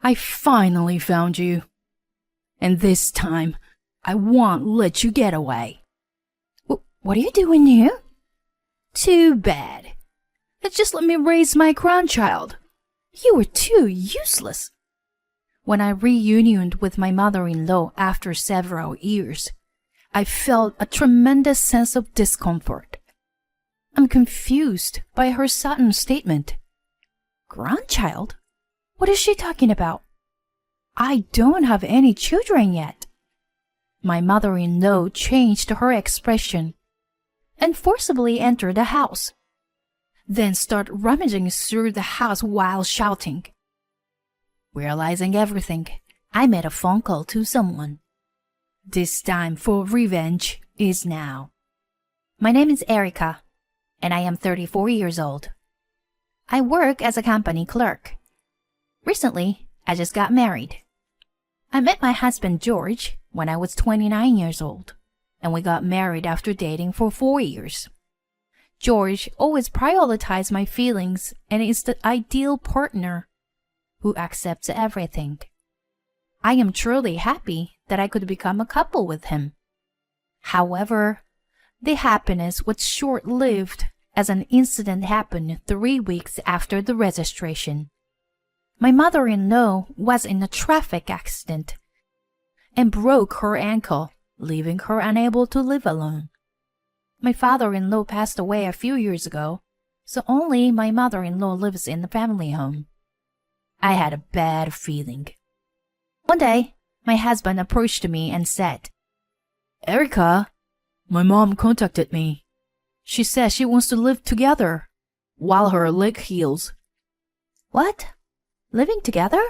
I finally found you. And this time, I won't let you get away. What are you doing here? Too bad. Just let me raise my grandchild. You were too useless. When I reunioned with my mother-in-law after several years, I felt a tremendous sense of discomfort. I'm confused by her sudden statement. Grandchild? What is she talking about? I don't have any children yet. My mother-in-law changed her expression and forcibly entered the house, then started rummaging through the house while shouting. Realizing everything, I made a phone call to someone. This time for revenge is now. My name is Erica, and I am 34 years old. I work as a company clerk. Recently, I just got married. I met my husband George when I was 29 years old, and we got married after dating for 4 years. George always prioritized my feelings and is the ideal partner who accepts everything. I am truly happy that I could become a couple with him. However, the happiness was short-lived as an incident happened 3 weeks after the registration. My mother-in-law was in a traffic accident and broke her ankle, leaving her unable to live alone. My father-in-law passed away a few years ago, so only my mother-in-law lives in the family home. I had a bad feeling. One day, my husband approached me and said, Erica, my mom contacted me. She says she wants to live together while her leg heals. What? Living together?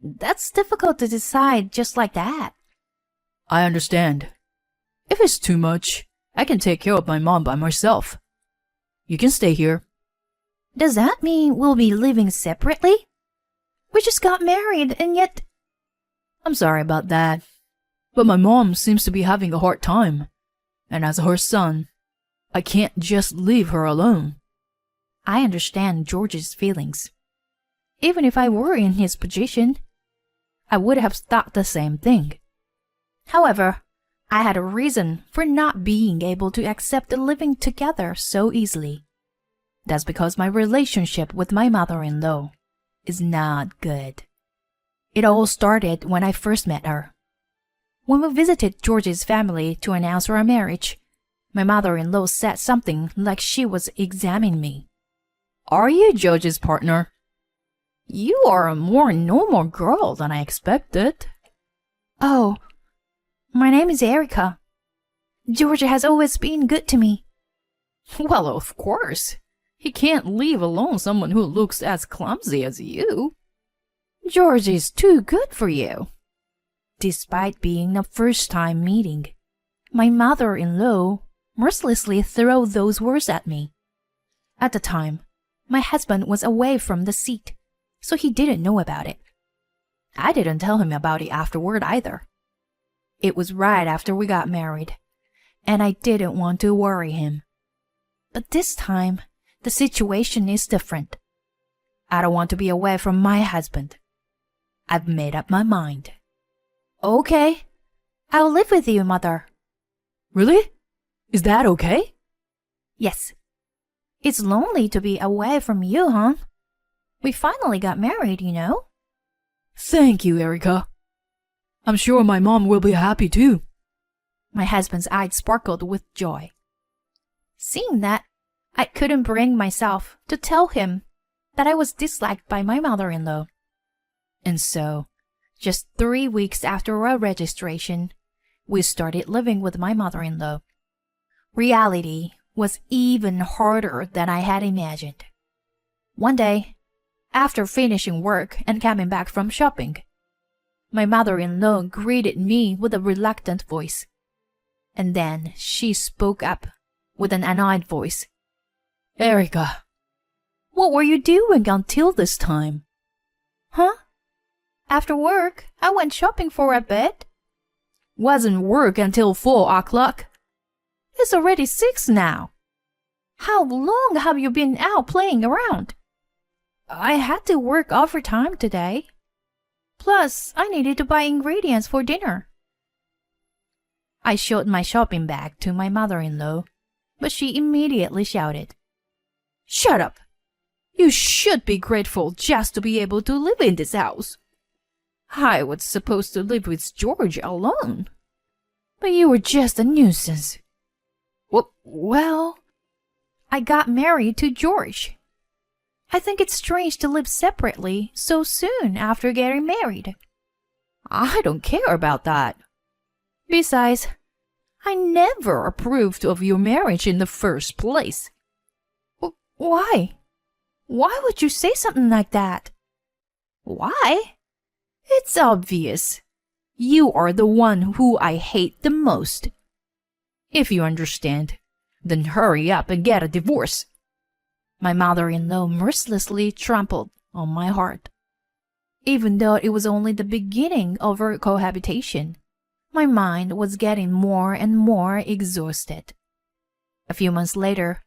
That's difficult to decide just like that. I understand. If it's too much, I can take care of my mom by myself. You can stay here. Does that mean we'll be living separately? We just got married and yet... I'm sorry about that, but my mom seems to be having a hard time, and as her son, I can't just leave her alone. I understand George's feelings. Even if I were in his position, I would have thought the same thing. However, I had a reason for not being able to accept living together so easily. That's because my relationship with my mother-in-law is not good. It all started when I first met her. When we visited George's family to announce our marriage, my mother-in-law said something like she was examining me. Are you George's partner? You are a more normal girl than I expected. Oh, my name is Erica. George has always been good to me. Well, of course. He can't leave alone someone who looks as clumsy as you. George is too good for you. Despite being a first-time meeting, my mother-in-law mercilessly threw those words at me. At the time, my husband was away from the seat, so he didn't know about it. I didn't tell him about it afterward either. It was right after we got married, and I didn't want to worry him. But this time, the situation is different. I don't want to be away from my husband. I've made up my mind. Okay, I'll live with you, Mother. Really? Is that okay? Yes. It's lonely to be away from you, hon. We finally got married, you know. Thank you, Erica. I'm sure my mom will be happy too. My husband's eyes sparkled with joy. Seeing that, I couldn't bring myself to tell him that I was disliked by my mother-in-law. And so, just 3 weeks after our registration, we started living with my mother-in-law. Reality was even harder than I had imagined. One day, after finishing work and coming back from shopping, my mother-in-law greeted me with a reluctant voice. And then she spoke up with an annoyed voice. Erica, what were you doing until this time? Huh? After work, I went shopping for a bit. Wasn't work until 4 o'clock. It's already 6 now. How long have you been out playing around? I had to work overtime today. Plus, I needed to buy ingredients for dinner. I showed my shopping bag to my mother-in-law, but she immediately shouted, Shut up! You should be grateful just to be able to live in this house. I was supposed to live with George alone. But you were just a nuisance. Well, I got married to George. I think it's strange to live separately so soon after getting married. I don't care about that. Besides, I never approved of your marriage in the first place. Why? Why would you say something like that? Why? It's obvious. You are the one who I hate the most. If you understand, then hurry up and get a divorce. My mother-in-law mercilessly trampled on my heart. Even though it was only the beginning of our cohabitation, my mind was getting more and more exhausted. A few months later,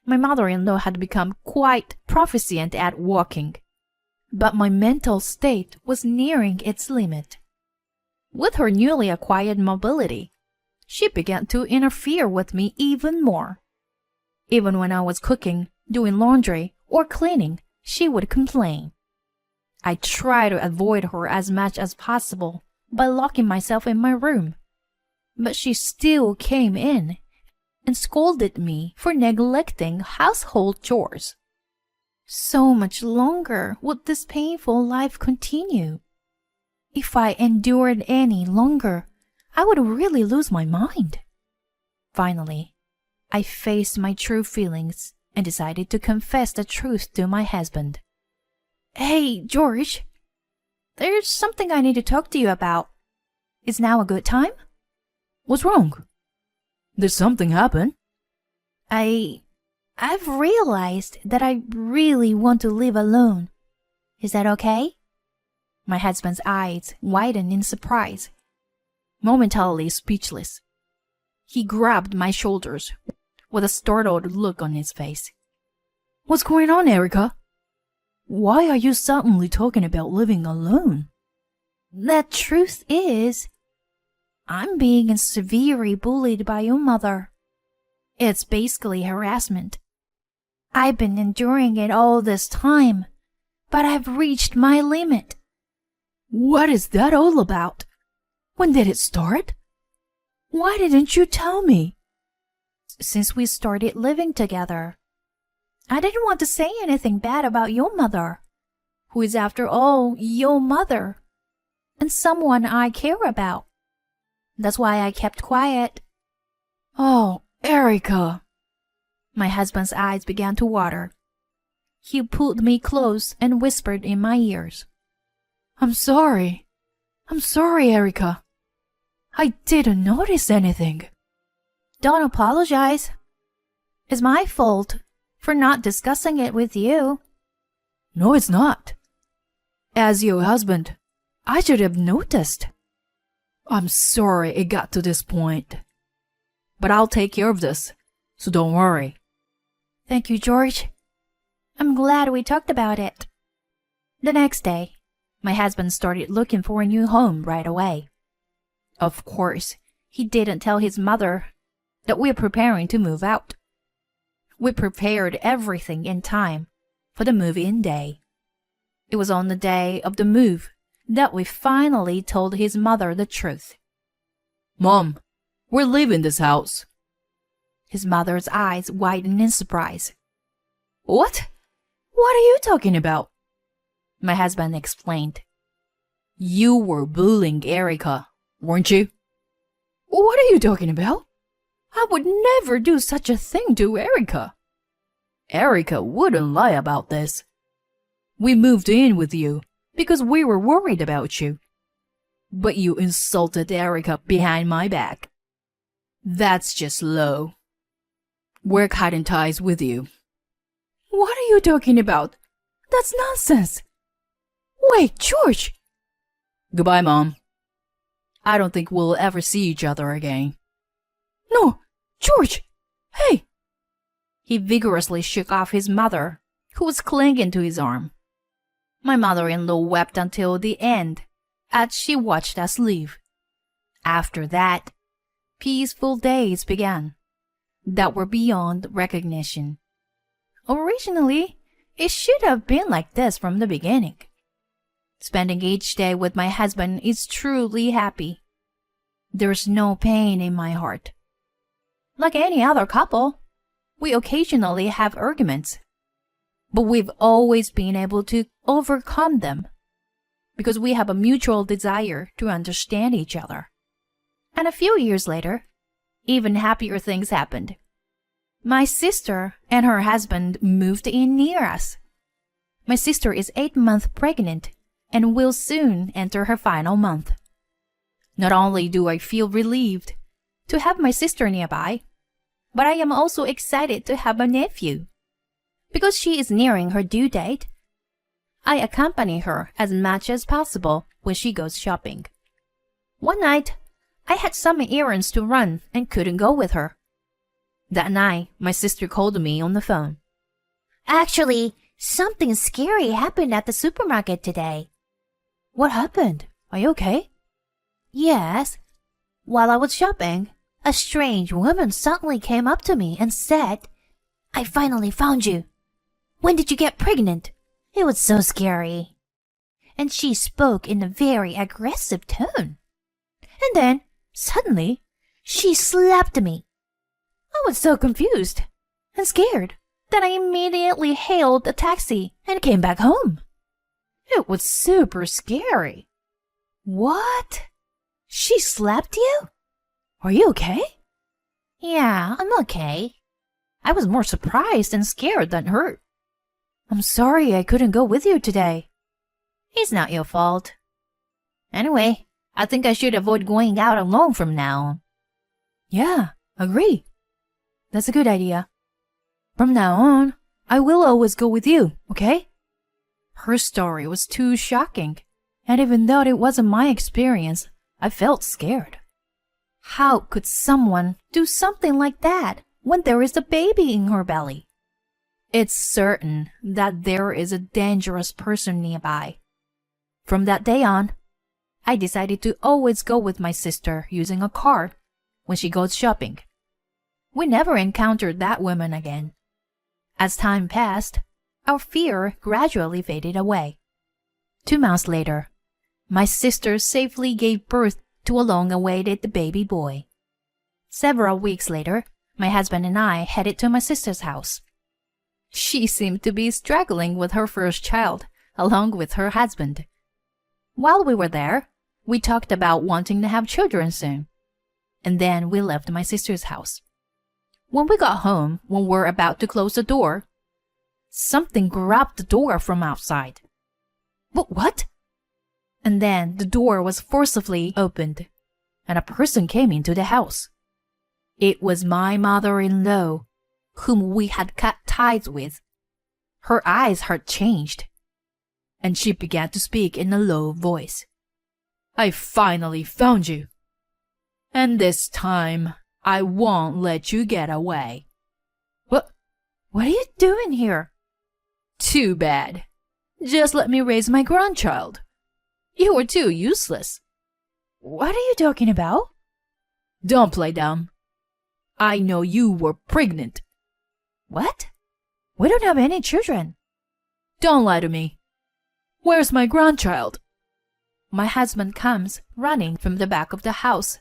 my mother-in-law had become quite proficient at walking, but my mental state was nearing its limit. With her newly acquired mobility, she began to interfere with me even more. Even when I was cooking, doing laundry, or cleaning, she would complain. I tried to avoid her as much as possible by locking myself in my room, but she still came in and scolded me for neglecting household chores. So much longer would this painful life continue. If I endured any longer, I would really lose my mind. Finally, I faced my true feelings and decided to confess the truth to my husband. Hey, George, there's something I need to talk to you about. Is now a good time? What's wrong? Did something happen? I've realized that I really want to live alone. Is that okay? My husband's eyes widened in surprise. Momentarily speechless, he grabbed my shoulders with a startled look on his face. What's going on, Erica? Why are you suddenly talking about living alone? The truth is, I'm being severely bullied by your mother. It's basically harassment. I've been enduring it all this time, but I've reached my limit. What is that all about? When did it start? Why didn't you tell me? Since we started living together. I didn't want to say anything bad about your mother, who is after all your mother, and someone I care about. That's why I kept quiet. Oh, Erica. My husband's eyes began to water. He pulled me close and whispered in my ears. I'm sorry, Erica. I didn't notice anything. Don't apologize. It's my fault for not discussing it with you. No, it's not. As your husband, I should have noticed. I'm sorry it got to this point. But I'll take care of this, so don't worry. Thank you, George. I'm glad we talked about it. The next day, my husband started looking for a new home right away. Of course, he didn't tell his mother that we're preparing to move out. We prepared everything in time for the move-in day. It was on the day of the move that we finally told his mother the truth. Mom, we're leaving this house. His mother's eyes widened in surprise. What? What are you talking about? My husband explained. You were bullying Erica, weren't you? What are you talking about? I would never do such a thing to Erica. Erica wouldn't lie about this. We moved in with you because we were worried about you. But you insulted Erica behind my back. That's just low. We're cutting ties with you. What are you talking about? That's nonsense. Wait, George. Goodbye, Mom. I don't think we'll ever see each other again. No, George! Hey! He vigorously shook off his mother, who was clinging to his arm. My mother-in-law wept until the end as she watched us leave. After that, peaceful days began that were beyond recognition. Originally, it should have been like this from the beginning. Spending each day with my husband is truly happy. There's no pain in my heart. Like any other couple, we occasionally have arguments, but we've always been able to overcome them because we have a mutual desire to understand each other. And a few years later, even happier things happened. My sister and her husband moved in near us. My sister is 8 months pregnant and will soon enter her final month. Not only do I feel relieved to have my sister nearby, but I am also excited to have a nephew. Because she is nearing her due date, I accompany her as much as possible when she goes shopping. One night, I had some errands to run and couldn't go with her. That night, my sister called me on the phone. Actually, something scary happened at the supermarket today. What happened? Are you okay? Yes. While I was shopping, a strange woman suddenly came up to me and said, "I finally found you. When did you get pregnant?" It was so scary. And she spoke in a very aggressive tone. And then, suddenly, she slapped me. I was so confused and scared that I immediately hailed a taxi and came back home. It was super scary. What? She slapped you? Are you okay? Yeah, I'm okay. I was more surprised and scared than hurt. I'm sorry I couldn't go with you today. It's not your fault. Anyway, I think I should avoid going out alone from now on. Yeah, agree. That's a good idea. From now on, I will always go with you, okay? Her story was too shocking, and even though it wasn't my experience, I felt scared. How could someone do something like that when there is a baby in her belly? It's certain that there is a dangerous person nearby. From that day on, I decided to always go with my sister using a car when she goes shopping. We never encountered that woman again. As time passed, our fear gradually faded away. 2 months later, my sister safely gave birth to a long-awaited baby boy. Several weeks later, my husband and I headed to my sister's house. She seemed to be struggling with her first child, along with her husband. While we were there, we talked about wanting to have children soon. And then we left my sister's house. When we got home, when we were about to close the door, something grabbed the door from outside. But what? And then the door was forcibly opened, and a person came into the house. It was my mother-in-law, whom we had cut ties with. Her eyes had changed, and she began to speak in a low voice. I finally found you. And this time, I won't let you get away. What are you doing here? Too bad. Just let me raise my grandchild. You were too useless. What are you talking about? Don't play dumb. I know you were pregnant. What? We don't have any children. Don't lie to me. Where's my grandchild? My husband comes running from the back of the house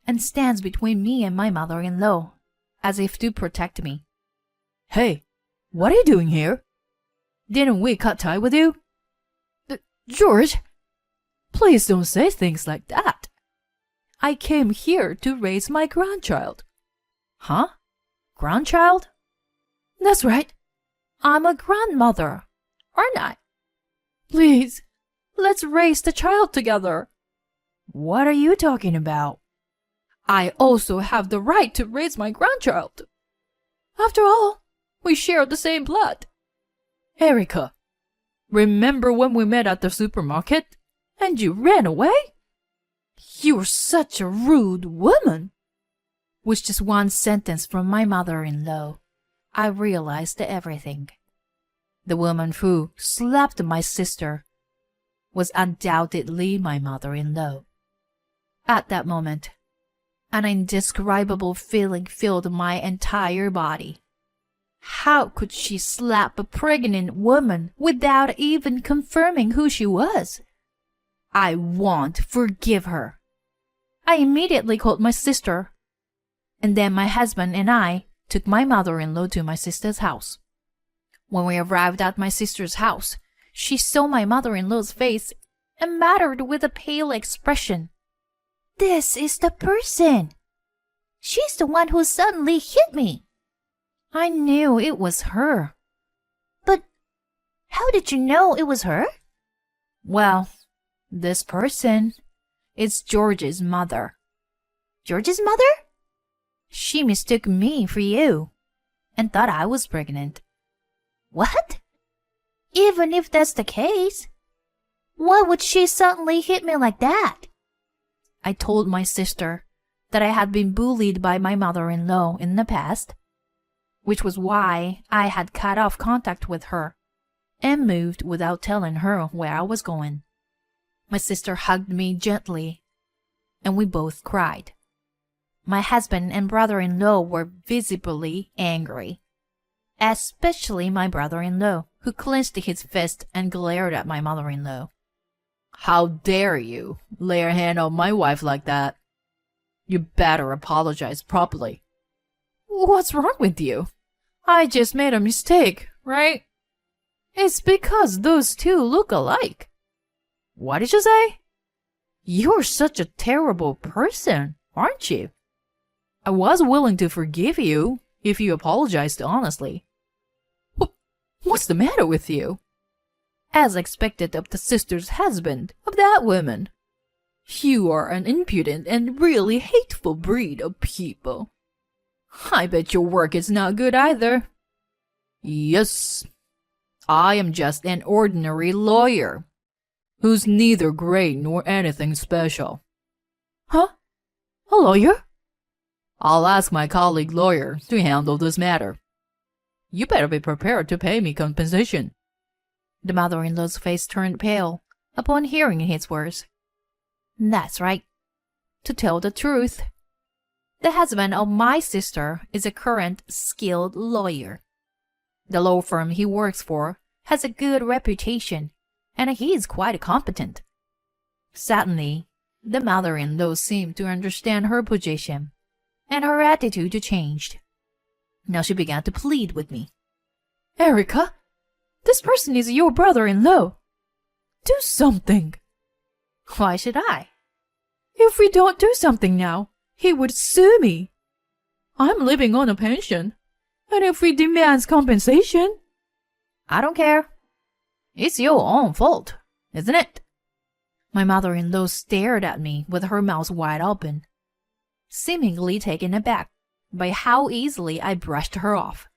and stands between me and my mother-in-law, as if to protect me. Hey, what are you doing here? Didn't we cut tie with you? George, please don't say things like that. I came here to raise my grandchild. Huh? Grandchild? That's right. I'm a grandmother, aren't I? Please, let's raise the child together. What are you talking about? I also have the right to raise my grandchild. After all, we share the same blood. Erica, remember when we met at the supermarket and you ran away? You're such a rude woman. With just one sentence from my mother-in-law, I realized everything. The woman who slapped my sister was undoubtedly my mother-in-law. At that moment, an indescribable feeling filled my entire body. How could she slap a pregnant woman without even confirming who she was? I won't forgive her. I immediately called my sister, and then my husband and I took my mother-in-law to my sister's house. When we arrived at my sister's house, she saw my mother-in-law's face and muttered with a pale expression, "This is the person. She's the one who suddenly hit me." I knew it was her. But how did you know it was her? Well, this person is George's mother. George's mother? She mistook me for you and thought I was pregnant. What? Even if that's the case, why would she suddenly hit me like that? I told my sister that I had been bullied by my mother-in-law in the past, which was why I had cut off contact with her and moved without telling her where I was going. My sister hugged me gently, and we both cried. My husband and brother-in-law were visibly angry, especially my brother-in-law, who clenched his fist and glared at my mother-in-law. How dare you lay your hand on my wife like that? You better apologize properly. What's wrong with you? I just made a mistake, right? It's because those two look alike. What did you say? You're such a terrible person, aren't you? I was willing to forgive you if you apologized honestly. What's the matter with you? As expected of the sister's husband of that woman. You are an impudent and really hateful breed of people. I bet your work is not good either. Yes, I am just an ordinary lawyer, who's neither great nor anything special. Huh? A lawyer? I'll ask my colleague lawyer to handle this matter. You better be prepared to pay me compensation. The mother-in-law's face turned pale upon hearing his words. That's right. To tell the truth, the husband of my sister is a current skilled lawyer. The law firm he works for has a good reputation, and he is quite competent. Suddenly, the mother-in-law seemed to understand her position, and her attitude changed. Now she began to plead with me. Erica, this person is your brother-in-law. Do something. Why should I? If we don't do something now, he would sue me. I'm living on a pension, and if he demands compensation... I don't care. It's your own fault, isn't it? My mother-in-law stared at me with her mouth wide open, seemingly taken aback by how easily I brushed her off.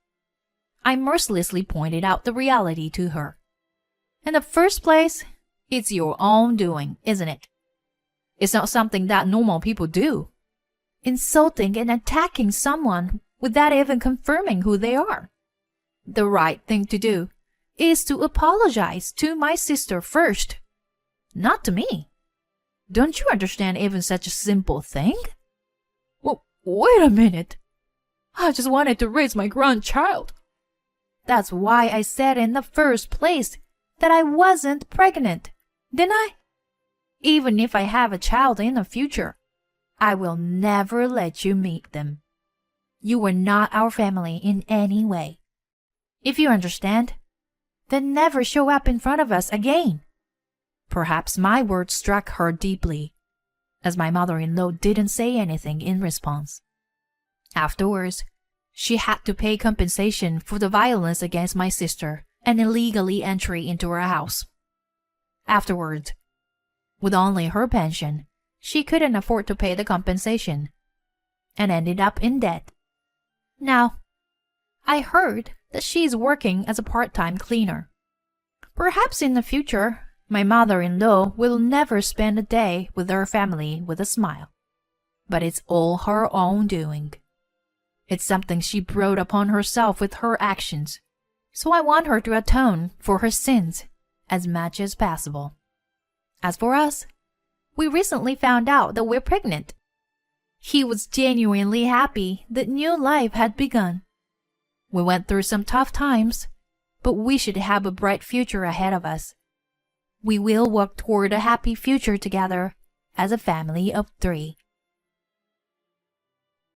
I mercilessly pointed out the reality to her. In the first place, it's your own doing, isn't it? It's not something that normal people do. Insulting and attacking someone without even confirming who they are. The right thing to do is to apologize to my sister first, not to me. Don't you understand even such a simple thing? Well, wait a minute. I just wanted to raise my grandchild. That's why I said in the first place that I wasn't pregnant, didn't I? Even if I have a child in the future, I will never let you meet them. You were not our family in any way. If you understand, then never show up in front of us again. Perhaps my words struck her deeply, as my mother-in-law didn't say anything in response. Afterwards, she had to pay compensation for the violence against my sister and illegally entry into our house. Afterwards, with only her pension, she couldn't afford to pay the compensation and ended up in debt. Now, I heard that she is working as a part-time cleaner. Perhaps in the future, my mother-in-law will never spend a day with her family with a smile. But it's all her own doing. It's something she brought upon herself with her actions, so I want her to atone for her sins as much as possible. As for us, we recently found out that we're pregnant. He was genuinely happy that new life had begun. We went through some tough times, but we should have a bright future ahead of us. We will work toward a happy future together as a family of 3.